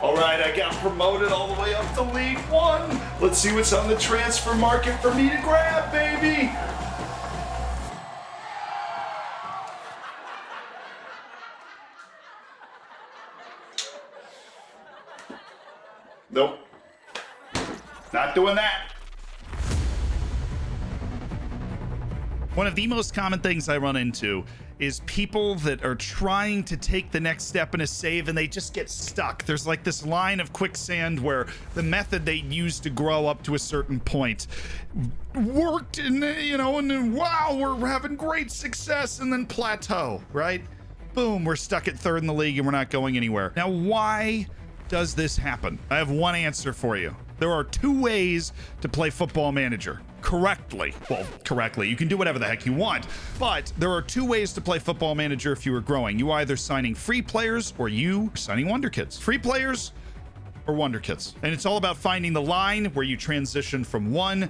All right, I got promoted all the way up to League One. Let's see what's on the transfer market for me to grab, baby. Nope. Not doing that. One of the most common things I run into is people that are trying to take the next step in a save and they just get stuck. There's like this line of quicksand where the method they used to grow up to a certain point worked, and and then wow, we're having great success, and then plateau, right? Boom, we're stuck at third in the league and we're not going anywhere. Now, why does this happen? I have one answer for you. There are two ways to play Football Manager correctly. Well, correctly. You can do whatever the heck you want, but there are two ways to play Football Manager if you are growing. You either signing free players or you signing Wonder Kids. Free players or Wonder Kids. And it's all about finding the line where you transition from one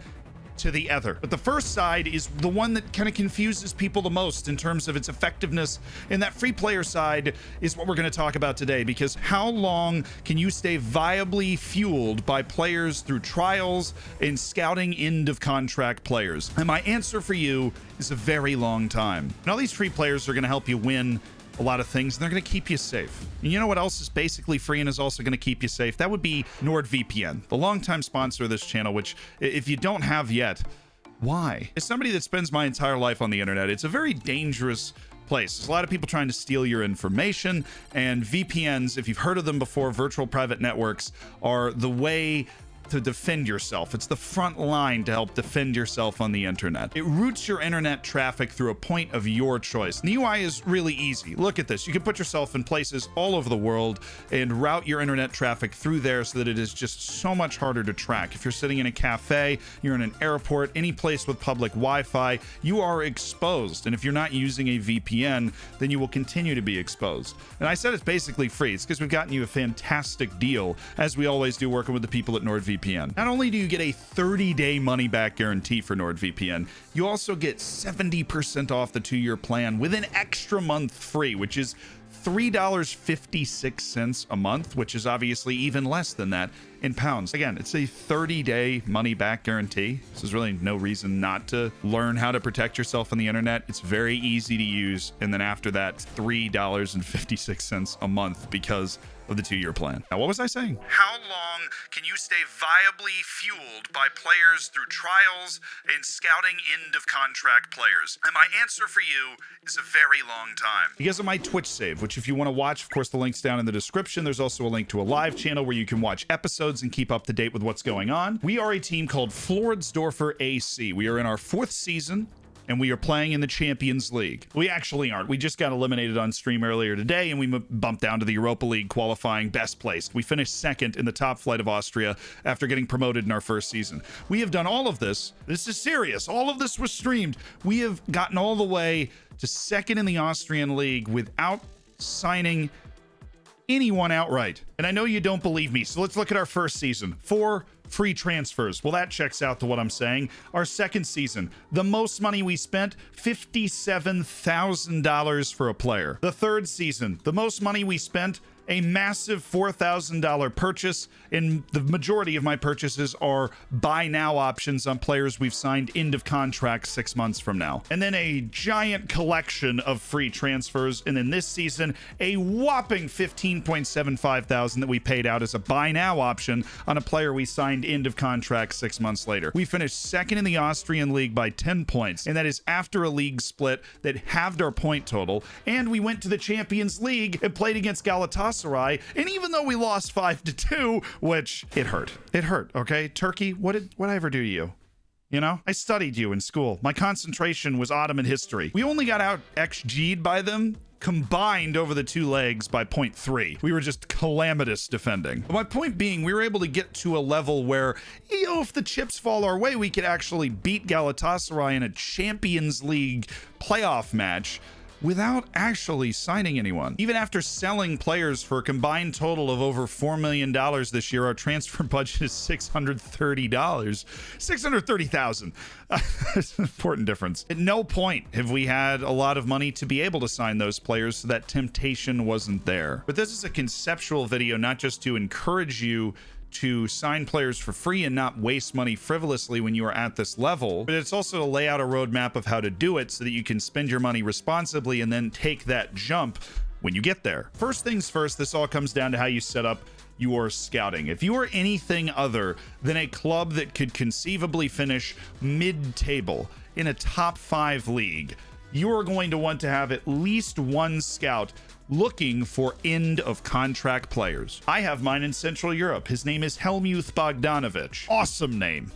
to the other. But the first side is the one that kind of confuses people the most in terms of its effectiveness. And that free player side is what we're going to talk about today, because how long can you stay viably fueled by players through trials and scouting end of contract players? And my answer for you is a very long time. And all these free players are going to help you win a lot of things, and they're going to keep you safe. And you know what else is basically free and is also going to keep you safe? That would be NordVPN, the longtime sponsor of this channel, which if you don't have yet, why? As somebody that spends my entire life on the internet, it's a very dangerous place. There's a lot of people trying to steal your information, and VPNs, if you've heard of them before, virtual private networks, are the way to defend yourself. It's the front line to help defend yourself on the internet. It routes your internet traffic through a point of your choice. And the UI is really easy. Look at this. You can put yourself in places all over the world and route your internet traffic through there so that it is just so much harder to track. If you're sitting in a cafe, you're in an airport, any place with public Wi-Fi, you are exposed. And if you're not using a VPN, then you will continue to be exposed. And I said it's basically free. It's because we've gotten you a fantastic deal, as we always do working with the people at NordVPN. Not only do you get a 30-day money-back guarantee for NordVPN, you also get 70% off the 2-year plan with an extra month free, which is $3.56 a month, which is obviously even less than that in pounds. Again, it's a 30-day money-back guarantee. So there's really no reason not to learn how to protect yourself on the internet. It's very easy to use. And then after that, $3.56 a month because of the 2-year plan. Now, what was I saying? How long can you stay viably fueled by players through trials and scouting end of contract players? And my answer for you is a very long time. Because of my Twitch save, which if you want to watch, of course, the link's down in the description. There's also a link to a live channel where you can watch episodes and keep up to date with what's going on. We are a team called Floridsdorfer AC. We are in our 4th season, and we are playing in the Champions League. We actually aren't. We just got eliminated on stream earlier today, and we bumped down to the Europa League qualifying best place. We finished 2nd in the top flight of Austria after getting promoted in our 1st season. We have done all of this. This is serious. All of this was streamed. We have gotten all the way to 2nd in the Austrian League without signing anyone outright. And I know you don't believe me, so let's look at our 1st season. 4 free transfers. Well, that checks out to what I'm saying. Our 2nd season, the most money we spent, $57,000 for a player. The 3rd season, the most money we spent, a massive $4,000 purchase, and the majority of my purchases are buy now options on players we've signed end of contract 6 months from now. And then a giant collection of free transfers, and then this season, a whopping $15.75 thousand that we paid out as a buy now option on a player we signed end of contract 6 months later. We finished 2nd in the Austrian League by 10 points, and that is after a league split that halved our point total, and we went to the Champions League and played against Galatasaray. And even though we lost 5-2, which it hurt, okay? Turkey, what did I ever do to you? You know, I studied you in school. My concentration was Ottoman history. We only got out XG'd by them combined over the 2 legs by 0.3. We were just calamitous defending. But my point being, we were able to get to a level where, if the chips fall our way, we could actually beat Galatasaray in a Champions League playoff match. without actually signing anyone. Even after selling players for a combined total of over $4 million this year, our transfer budget is $630. $630,000. That's an important difference. At no point have we had a lot of money to be able to sign those players, so that temptation wasn't there. But this is a conceptual video, not just to encourage you to sign players for free and not waste money frivolously when you are at this level, but it's also to lay out a roadmap of how to do it so that you can spend your money responsibly and then take that jump when you get there. First things first, this all comes down to how you set up your scouting. If you are anything other than a club that could conceivably finish mid-table in a top 5 league, you are going to want to have at least one scout looking for end of contract players. I have mine in Central Europe. His name is Helmuth Bogdanovic. Awesome name.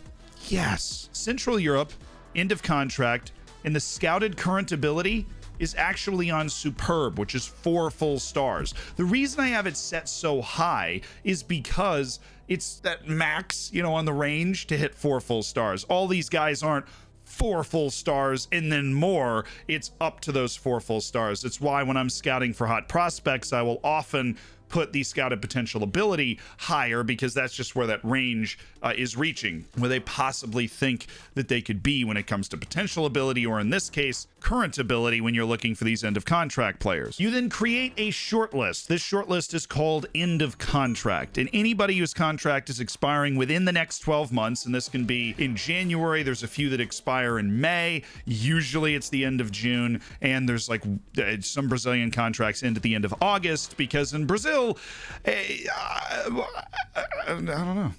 Yes. Central Europe, end of contract, and the scouted current ability is actually on superb, which is 4 full stars. The reason I have it set so high is because it's that max, on the range to hit 4 full stars. All these guys aren't 4 full stars and then more. It's up to those 4 full stars. It's why when I'm scouting for hot prospects, I will often put the scouted potential ability higher, because that's just where that range is reaching, where they possibly think that they could be when it comes to potential ability, or in this case, current ability, when you're looking for these end of contract players. You then create a short list. This short list is called end of contract, and anybody whose contract is expiring within the next 12 months, and this can be in January, there's a few that expire in May, usually it's the end of June, and there's like some Brazilian contracts end at the end of August, because in Brazil, I don't know.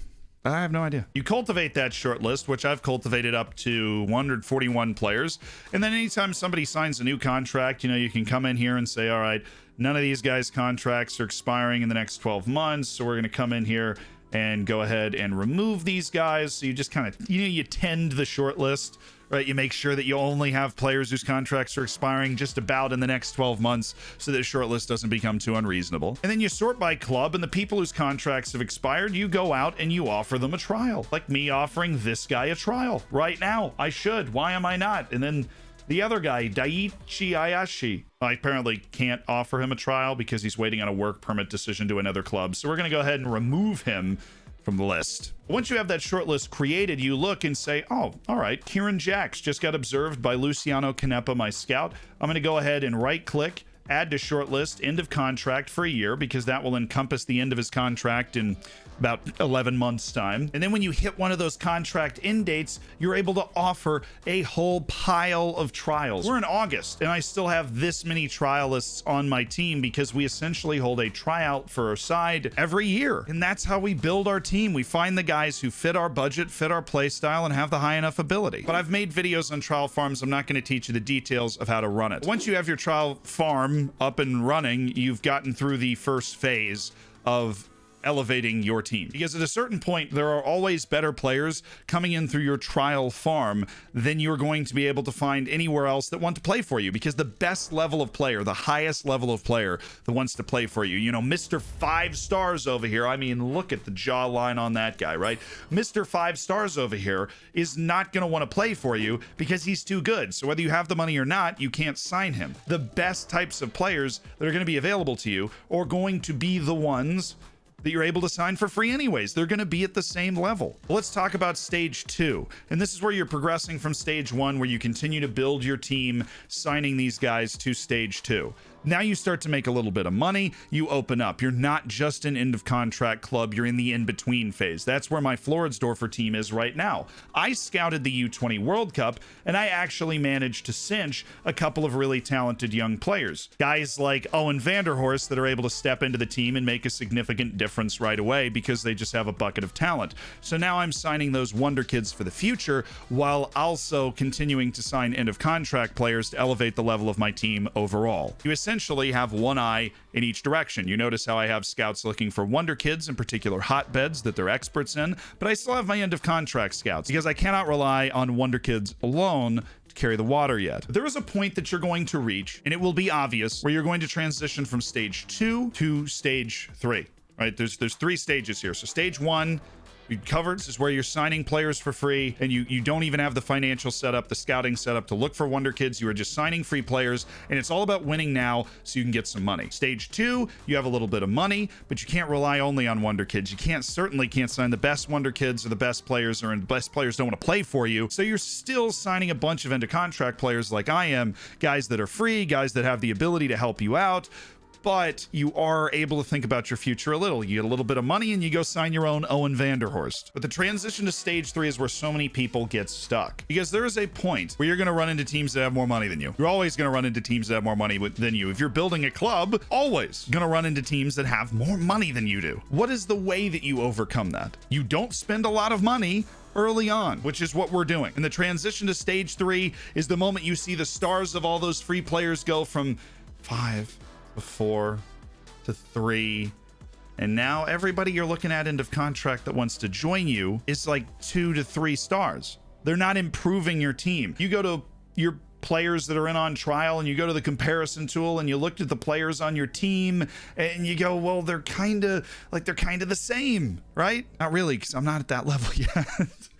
I have no idea. You cultivate that short list, which I've cultivated up to 141 players. And then anytime somebody signs a new contract, you can come in here and say, all right, none of these guys' contracts are expiring in the next 12 months. So we're going to come in here and go ahead and remove these guys. So you just kind of, you tend the short list, right? You make sure that you only have players whose contracts are expiring just about in the next 12 months so that the short list doesn't become too unreasonable. And then you sort by club, and the people whose contracts have expired, you go out and you offer them a trial. Like me offering this guy a trial right now. I should. Why am I not? And then the other guy, Daichi Ayashi, I apparently can't offer him a trial because he's waiting on a work permit decision to another club. So we're going to go ahead and remove him from the list. Once you have that short list created, you look and say, oh, all right, Kieran Jacks just got observed by Luciano Canepa, my scout. I'm going to go ahead and right click, add to short list, end of contract for a year, because that will encompass the end of his contract in about 11 months time. And then when you hit one of those contract end dates, you're able to offer a whole pile of trials. We're in August and I still have this many trialists on my team, because we essentially hold a tryout for our side every year. And that's how we build our team. We find the guys who fit our budget, fit our play style, and have the high enough ability. But I've made videos on trial farms. I'm not going to teach you the details of how to run it. Once you have your trial farm up and running, you've gotten through the first phase of elevating your team, because at a certain point there are always better players coming in through your trial farm than you're going to be able to find anywhere else that want to play for you, because the best level of player, the highest level of player that wants to play for you, Mr. 5 stars over here, I mean, look at the jawline on that guy, right? Mr. 5 stars over here is not going to want to play for you because he's too good. So whether you have the money or not, you can't sign him. The best types of players that are going to be available to you are going to be the ones that you're able to sign for free anyways. They're going to be at the same level. Let's talk about stage 2. And this is where you're progressing from stage 1, where you continue to build your team, signing these guys, to stage 2. Now you start to make a little bit of money. You open up. You're not just an end of contract club. You're in the in-between phase. That's where my Floridsdorfer team is right now. I scouted the U20 World Cup, and I actually managed to cinch a couple of really talented young players. Guys like Owen Vanderhorst that are able to step into the team and make a significant difference right away because they just have a bucket of talent. So now I'm signing those wonder kids for the future, while also continuing to sign end of contract players to elevate the level of my team overall. You essentially have one eye in each direction. You notice how I have scouts looking for wonder kids in particular hotbeds that they're experts in, but I still have my end of contract scouts because I cannot rely on wonder kids alone to carry the water yet. There is a point that you're going to reach, and it will be obvious, where you're going to transition from stage 2 to stage 3. Right? There's 3 stages here. So stage 1 Covered is where you're signing players for free, and you don't even have the financial setup, the scouting setup to look for wonder kids. You are just signing free players, and it's all about winning now so you can get some money. Stage 2, you have a little bit of money, but you can't rely only on wonder kids. You certainly can't sign the best wonder kids or the best players, or the best players don't want to play for you. So you're still signing a bunch of end of contract players like I am, guys that are free, guys that have the ability to help you out. But you are able to think about your future a little. You get a little bit of money and you go sign your own Owen Vanderhorst. But the transition to stage 3 is where so many people get stuck, because there is a point where you're going to run into teams that have more money than you. You're always going to run into teams that have more money than you. If you're building a club, always going to run into teams that have more money than you do. What is the way that you overcome that? You don't spend a lot of money early on, which is what we're doing. And the transition to stage 3 is the moment you see the stars of all those free players go from 5 to 4 to 3, and now everybody you're looking at end of contract that wants to join you is like 2 to 3 stars. They're not improving your team. You go to your players that are in on trial and you go to the comparison tool and you looked at the players on your team and you go, well, they're kind of the same, right? Not really, because I'm not at that level yet.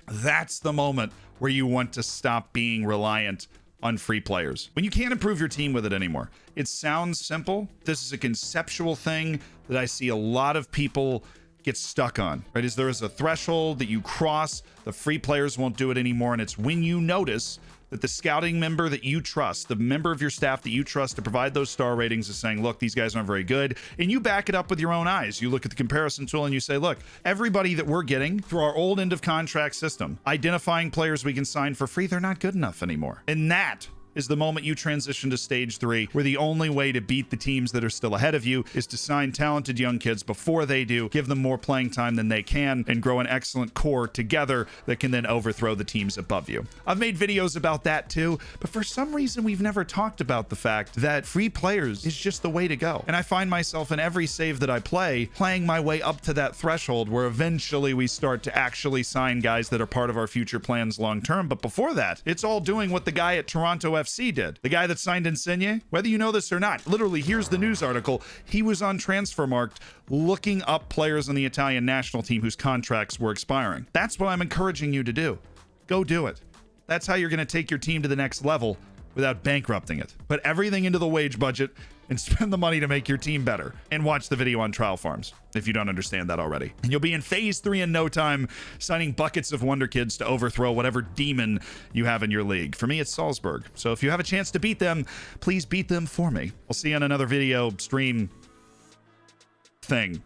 That's the moment where you want to stop being reliant on free players, when you can't improve your team with it anymore. It sounds simple. This is a conceptual thing that I see a lot of people get stuck on, right? There is a threshold that you cross, the free players won't do it anymore, and it's when you notice that the scouting member that you trust, the member of your staff that you trust to provide those star ratings, is saying, look, these guys aren't very good. And you back it up with your own eyes. You look at the comparison tool and you say, look, everybody that we're getting through our old end of contract system, identifying players we can sign for free, they're not good enough anymore. And that is the moment you transition to stage 3, where the only way to beat the teams that are still ahead of you is to sign talented young kids before they do, give them more playing time than they can, and grow an excellent core together that can then overthrow the teams above you. I've made videos about that too, but for some reason we've never talked about the fact that free players is just the way to go. And I find myself in every save that I play, playing my way up to that threshold where eventually we start to actually sign guys that are part of our future plans long term. But before that, it's all doing what the guy at Toronto FC did. The guy that signed Insigne, whether you know this or not, literally, here's the news article. He was on Transfermarkt looking up players on the Italian national team whose contracts were expiring. That's what I'm encouraging you to do. Go do it. That's how you're going to take your team to the next level without bankrupting it. Put everything into the wage budget and spend the money to make your team better. And watch the video on trial farms if you don't understand that already. And you'll be in phase 3 in no time, signing buckets of wonder kids to overthrow whatever demon you have in your league. For me, it's Salzburg. So if you have a chance to beat them, please beat them for me. I'll see you on another video stream thing.